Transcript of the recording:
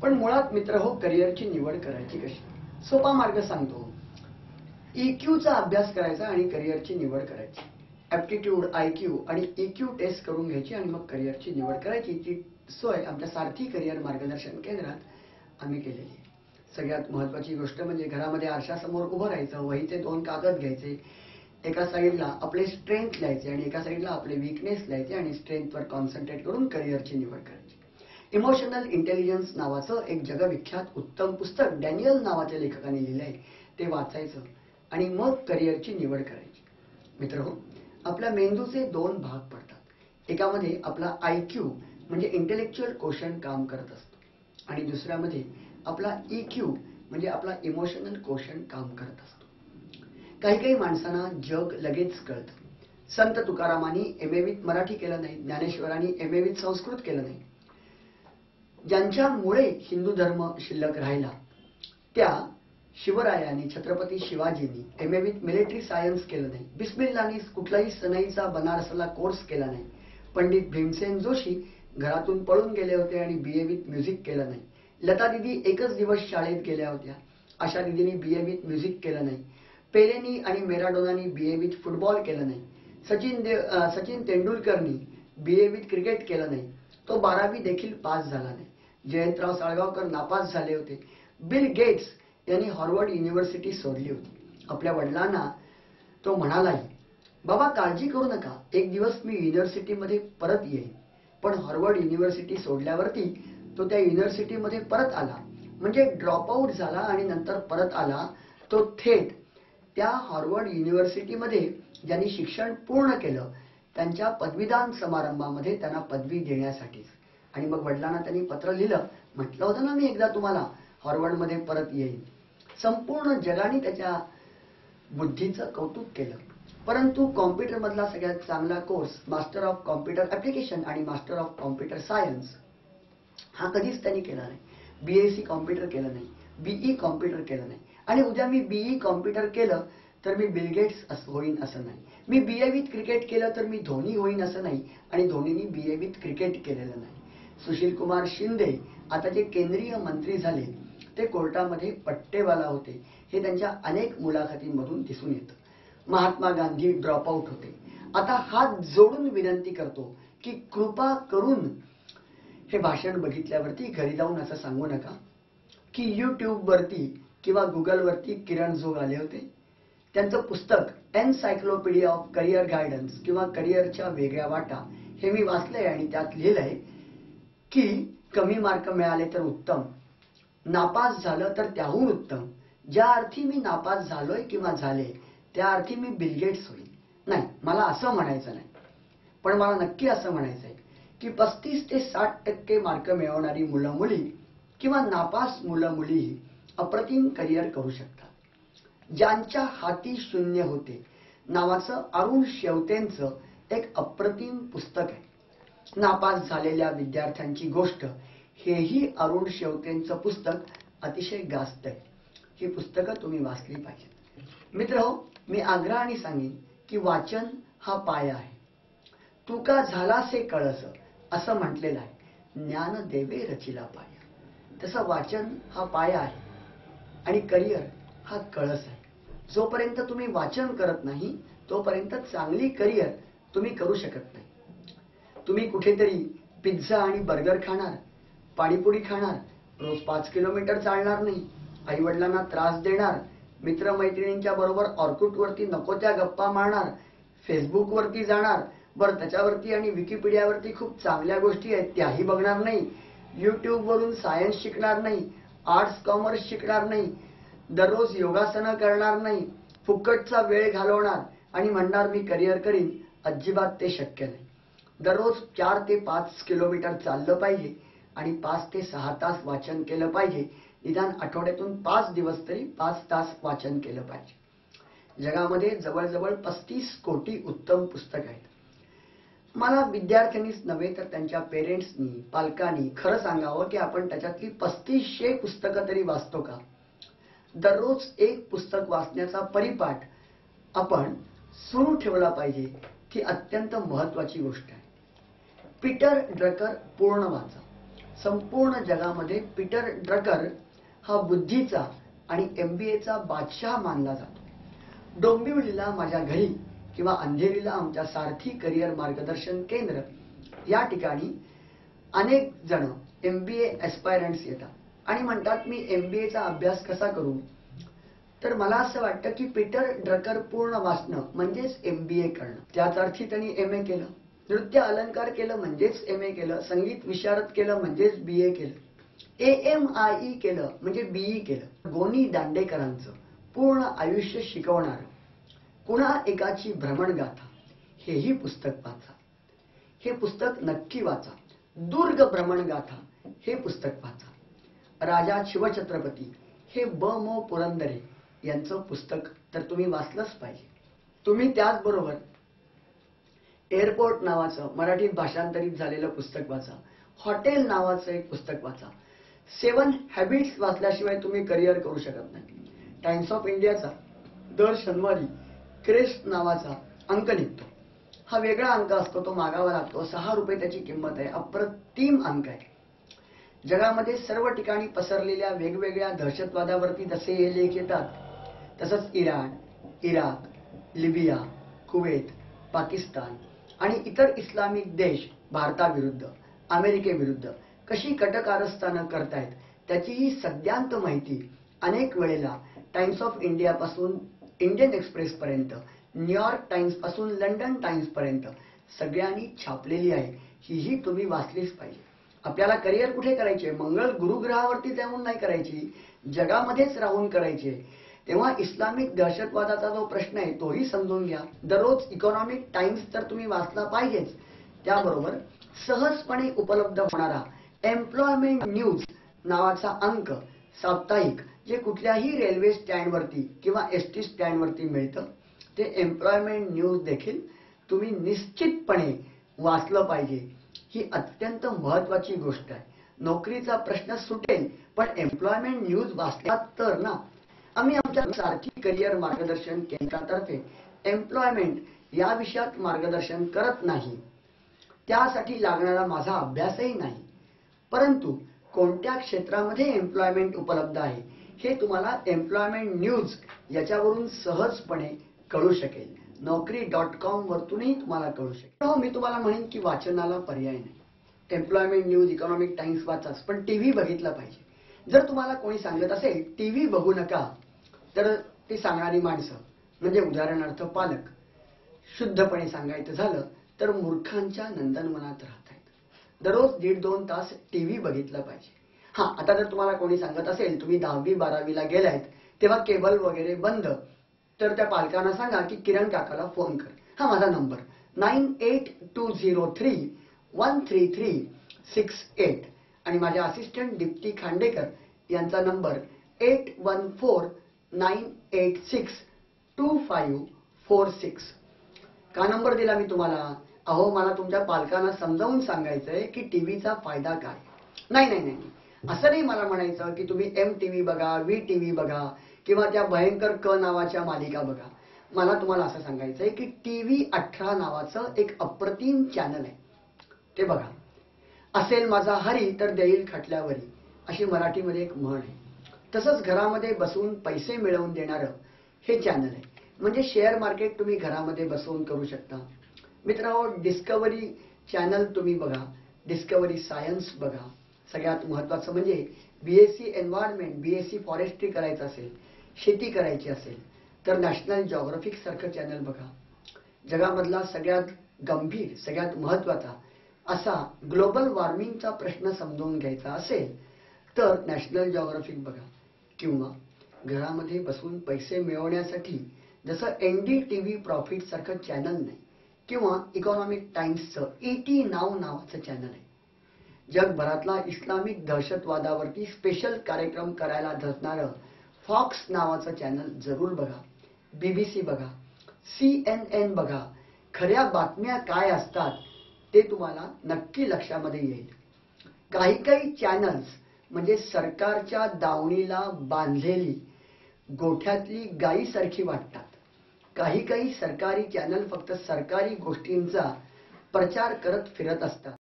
पण मुळात मित्र हो, करिअरची निवड करायची कशी? सोपा मार्ग सांगतो. EQचा अभ्यास करायचा आणि करिअरची निवड करायची. ॲप्टिट्यूड, IQ आणि EQ टेस्ट करून घ्यायची आणि मग करिअरची निवड करायची. ती सोय आमच्या सारथी करिअर मार्गदर्शन केंद्रात आम्ही केलेली आहे. सगळ्यात महत्त्वाची गोष्ट म्हणजे घरामध्ये आरशासमोर उभं राहायचं, वहीचे 2 कागद घ्यायचे, एका साईडला आपले स्ट्रेंथ लिहायचे आणि एका साईडला आपले वीकनेस लिहायचे आणि स्ट्रेंथवर कॉन्सन्ट्रेट करून करिअरची निवड करायची. इमोशनल इंटेलिजन्स नावाचं एक जगविख्यात उत्तम पुस्तक डॅनियल नावाच्या लेखकाने लिहिलंय, ते वाचायचं आणि मग करिअरची निवड करायची. मित्रहो, आपल्या मेंदूचे 2 भाग पडतात. एकामध्ये आपला IQ म्हणजे इंटेलेक्च्युअल कोशंट काम करत असतो आणि दुसऱ्यामध्ये आपला EQ म्हणजे आपला इमोशनल कोशंट काम करत असतो. काही माणसांना जग लगेच कळतं. संत तुकारामांनी MA विथ मराठी केलं नाही, ज्ञानेश्वरांनी MA विथ संस्कृत केलं नाही. ज्यांच्यामुळे हिंदू धर्म शिल्लक राहिला त्या शिवरायांनी, छत्रपती शिवाजींनी MA विथ मिलिटरी सायन्स केलं नाही. बिस्मिल्लांनी कुठलाही सनईचा बनारसला कोर्स केला नाही. पंडित भीमसेन जोशी घरातून पळून गेले होते आणि BA विथ म्युझिक केलं नाही. लता दिदी एकच दिवस शाळेत गेल्या होत्या. आशा दिदींनी BA विथ म्युझिक केलं नाही. पेलेनी आणि मेराडोनानी BA विथ फुटबॉल केलं नाही. सचिन तेंडुलकरनी BA विथ क्रिकेट केलं नाही. तो 12वी देखील पास झाला नाही. जयंतराव साळगावकर नापास झाले होते. बिल गेट्स यांनी हार्वर्ड युनिव्हर्सिटी सोडली होती. आपल्या वडिलांना तो म्हणालाही, बाबा काळजी करू नका, एक दिवस मी युनिव्हर्सिटीमध्ये परत येईन. पण हार्वर्ड युनिव्हर्सिटी सोडल्यावरती तो त्या युनिव्हर्सिटीमध्ये परत आला, म्हणजे ड्रॉपआउट झाला आणि नंतर परत आला तो थेट त्या हार्वर्ड युनिव्हर्सिटीमध्ये ज्यांनी शिक्षण पूर्ण केलं त्यांच्या पदवीदान समारंभामध्ये त्यांना पदवी देण्यासाठीच. आणि मग वडिलांना त्यांनी पत्र लिहिलं, म्हटलं होतं ना मी एकदा तुम्हाला हार्वर्डमध्ये परत येईन. संपूर्ण जगाने त्याच्या बुद्धीचं कौतुक केलं. परंतु कॉम्प्युटरमधला सगळ्यात चांगला course master of computer application आणि मास्टर ऑफ कॉम्प्युटर सायन्स हा कधीच त्यांनी केला नाही. BSc कॉम्प्युटर केलं नाही, BE कॉम्प्युटर केलं नाही. आणि उद्या मी BE कॉम्प्युटर केलं तर मी बिल गेट्स होईन असं नाही. मी BA विथ क्रिकेट केलं तर मी धोनी होईन असं नाही आणि धोनीनी BA विथ क्रिकेट केलेलं नाही. सुशील कुमार शिंदे आता जे केंद्रीय मंत्री झाले ते कोर्टामध्ये पट्टेवाला होते, हे त्यांच्या अनेक मुलाखतींमधून दिसून येतं. महात्मा गांधी ड्रॉपआउट होते. आता हात जोडून विनंती करतो की कृपा करून हे भाषण बघितल्यावरती घरी जाऊन असं सांगू नका की YouTubeवरती किंवा गुगलवरती किरण जोग आले होते. त्यांचं पुस्तक एनसायक्लोपीडिया ऑफ करिअर गायडन्स किंवा करिअरच्या वेगळ्या वाटा हे मी वाचलंय आणि त्यात लिहिलंय की कमी मार्क मिळाले तर उत्तम, नापास झालं तर त्याहून उत्तम. ज्या अर्थी मी नापास झालोय किंवा झाले त्या अर्थी मी बिल गेट्स होईल नाही, मला असं म्हणायचं नाही. पण मला नक्की असं म्हणायचं आहे की 35 ते 60% मार्क मिळवणारी मुलं मुली किंवा नापास मुलं मुलीही अप्रतिम करिअर करू शकतात. ज्यांच्या हाती शून्य होते नावाचं अरुण शेवतेंचं एक अप्रतिम पुस्तक आहे. नापास झालेल्या विद्यार्थ्यांची गोष्ट हेही अरुण शेवतेंचं पुस्तक अतिशय गाजत आहे. ही पुस्तकं तुम्ही वाचली पाहिजेत. मित्रहो, मी आग्रहाने सांगेन की वाचन हा पाया आहे. तुका झालासे कळस असं म्हटलेलं आहे. ज्ञान देवे रचिला पाया. तसं वाचन हा पाया आहे आणि करिअर हा कळस आहे. जोपर्यंत तुम्ही वाचन करत नाही तोपर्यंत चांगली करिअर तुम्ही करू शकत नाही. तुम्ही कुठेतरी पिझ्झा आणि बर्गर खाणार, पाणीपुरी खाणार, रोज 5 किलोमीटर चालणार नाही, आई वडिलांना त्रास देणार, मित्रमैत्रिणींच्या बरोबर ऑर्कुटवरती नको त्या गप्पा मारणार, फेसबुकवरती जाणार, बरं त्याच्यावरती आणि विकिपीडियावरती खूप चांगल्या गोष्टी आहेत त्याही बघणार नाही, YouTubeवरून सायन्स शिकणार नाही, आर्ट्स कॉमर्स शिकणार नाही, दररोज योगासनं करणार नाही, फुकटचा वेळ घालवणार आणि म्हणणार मी करिअर करीन. अजिबात ते शक्य नाही. दररोज 4 ते 5 किलोमीटर चाललं पाहिजे आणि 5 ते 6 तास वाचन केलं पाहिजे. निदान आठवड्यातून 5 दिवस तरी 5 तास वाचन केलं पाहिजे. जगामध्ये जवळजवळ 35 कोटी उत्तम पुस्तक आहेत. मला विद्यार्थ्यांनीच नव्हे तर त्यांच्या पेरेंट्सनी, पालकांनी खरं सांगावं की आपण त्याच्यातली 3500 पुस्तकं तरी वाचतो का? दररोज एक पुस्तक वाचण्याचा परिपाठ आपण सुरू ठेवला पाहिजे. ही अत्यंत महत्त्वाची गोष्ट आहे. पीटर ड्रकर पूर्ण वाचा. संपूर्ण जगामध्ये पीटर ड्रकर हा बुद्धीचा आणि MBAचा बादशाह मानला जातो। डोंबिवलीला माझ्या घरी किंवा अंधेरीला आमच्या सारथी करिअर मार्गदर्शन केंद्र या ठिकाणी अनेक जण MBA एस्पायरंट्स येतात आणि म्हणतात मी MBAचा अभ्यास कसा करू। तर मला असं वाटतं की पीटर ड्रकर पूर्ण वाचणं म्हणजेच MBA करणं। त्याच अर्थी त्यांनी MA केलं, नृत्य अलंकार केलं म्हणजेच MA केलं, संगीत विशारद केलं म्हणजेच BA केलं, AMIE केलं म्हणजे BE केलं। गोनी दांडेकरांचं पूर्ण आयुष्य शिकवणारं कुणा एकाची भ्रमणगाथा हेही पुस्तक वाचा। हे पुस्तक नक्की वाचा। दुर्ग भ्रमणगाथा हे पुस्तक वाचा। राजा शिवछत्रपती हे ब.मो. पुरंदरे यांचं पुस्तक तर तुम्ही वाचलंच पाहिजे। तुम्ही त्याचबरोबर एअरपोर्ट नावाचं मराठीत भाषांतरित झालेलं पुस्तक वाचा। हॉटेल नावाचं एक पुस्तक वाचा। 7 हॅबिट्स वाचल्याशिवाय तुम्ही करिअर करू शकत नाही। टाइम्स ऑफ इंडियाचा दर शनिवारी क्रेस्ट नावाचा अंक निघतो। हा वेगळा अंक असतो, तो मागावा लागतो। 6 रुपये त्याची किंमत आहे। अप्रतिम अंक आहे। जगामध्ये सर्व ठिकाणी पसरलेल्या वेगवेगळ्या दहशतवादावरती जसे हे लेख येतात, तसंच Iran, Iraq, Libya, Kuwait, Pakistan आणि इतर इस्लामिक देश भारताविरुद्ध, अमेरिकेविरुद्ध कशी कटकारस्थानं करतायत त्याचीही सद्यांत माहिती अनेक वेळेला टाइम्स ऑफ इंडिया पासून इंडियन एक्सप्रेस पर्यंत, न्यूयॉर्क टाइम्स पासून लंडन टाइम्स पर्यंत सगळ्यांनी छापलेली आहे। ही तुम्ही वाचलीच पाहिजे। आपल्याला करिअर कुठे करायचे? मंगळ गुरुग्रहावरती जाऊन नाही करायची, जगामध्येच राहून करायचे। तेव्हा इस्लामिक दहशतवादाचा जो प्रश्न आहे तोही समजून घ्या। दररोज इकॉनॉमिक टाइम्स तर तुम्ही वाचला पाहिजेच, त्याबरोबर सहजपणे उपलब्ध होणारा एम्प्लॉयमेंट न्यूज नावाचा अंक साप्ताहिक जे कुठल्याही रेल्वे स्टँडवरती किंवा ST स्टँडवरती मिळतं, ते एम्प्लॉयमेंट न्यूज देखील तुम्ही निश्चितपणे वाचलं पाहिजे। ही अत्यंत महत्त्वाची गोष्ट आहे। नोकरीचा प्रश्न सुटेल पण एम्प्लॉयमेंट न्यूज वाचला तर ना। आम्ही आमच्या सारथी करिअर मार्गदर्शन केंद्रातर्फे एम्प्लॉयमेंट या विषयात मार्गदर्शन करत नाही, त्यासाठी लागणारा माझा अभ्यासही नाही, परंतु कोणत्या क्षेत्रामध्ये एम्प्लॉयमेंट उपलब्ध आहे हे तुम्हाला एम्प्लॉयमेंट न्यूज याच्यावरून सहजपणे कळू शकेल। naukri.com वरतूनही तुम्हाला कळू शकेल। हो, मी तुम्हाला म्हणेन की वाचनाला पर्याय नाही। एम्प्लॉयमेंट न्यूज, इकॉनॉमिक टाइम्स वाचाच, पण टीव्ही बघितला पाहिजे। जर तुम्हाला कोणी सांगत असेल टीव्ही बघू नका, तर ती सांगणारी माणसं म्हणजे उदाहरणार्थ पालक, शुद्धपणे सांगायचं झालं तर मूर्खांच्या नंदनवनात राहत आहेत। दररोज 1.5-2 तास टीव्ही बघितला पाहिजे। हा, आता जर तुम्हाला कोणी सांगत असेल तुम्ही 10वी-12वीला गेलायत तेव्हा केबल वगैरे बंद, तर त्या पालकांना सांगा की किरण काकाला फोन कर। हा माझा नंबर 9820313368 आणि माझ्या असिस्टंट दीप्ती खांडेकर यांचा नंबर 8149862546। का नंबर दिला मी तुम्हाला? अहो, मला तुमच्या पालकांना समजावून सांगायचंय की टीव्हीचा फायदा काय। नाही नाही नाही, असं नाही मला म्हणायचं की तुम्ही MTV बघा, VTV बघा किंवा त्या भयंकर क नावाच्या मालिका बघा। मला तुम्हाला असं सांगायचंय की TV18 नावाचं एक अप्रतिम चॅनल आहे, ते बघा। असेल माझा हरी तर देईल खटल्यावरी, अशी मराठीमध्ये एक म्हण आहे। तसंच घरामध्ये बसून पैसे मिळवून देणारं हे चॅनल आहे, म्हणजे शेअर मार्केट तुम्ही घरामध्ये बसून करू शकता। मित्रांनो, डिस्कवरी चॅनल तुम्ही बघा, डिस्कवरी सायन्स बघा। सगळ्यात महत्त्वाचं म्हणजे BSc एन्व्हायरमेंट, BSc फॉरेस्ट्री करायचं असेल, शेती करायची असेल तर नॅशनल जॉग्राफिक सारखं चॅनल बघा। जगामधला सगळ्यात गंभीर, सगळ्यात महत्त्वाचा असा ग्लोबल वॉर्मिंगचा प्रश्न समजून घ्यायचा असेल तर नॅशनल जॉग्राफिक बघा। किंवा घरामध्ये बसून पैसे मिळवण्यासाठी जसं NDTV प्रॉफिट सारखं चॅनल नाही, किंवा इकॉनॉमिक टाइम्सचं ET नाव नावाचं चॅनल आहे। जगभरातला इस्लामिक दहशतवादावरती स्पेशल कार्यक्रम करायला धसणारं फॉक्स नावाचं चॅनल जरूर बघा। BBC बघा, CNN बघा। खऱ्या बातम्या काय असतात ते तुम्हाला नक्की लक्षामध्ये येईल। काही चॅनल्स म्हणजे सरकारच्या दावणीला बांधलेली गोठ्यातली गायीसारखी वाटतात। काही सरकारी चॅनल फक्त सरकारी गोष्टींचा प्रचार करत फिरत असतात।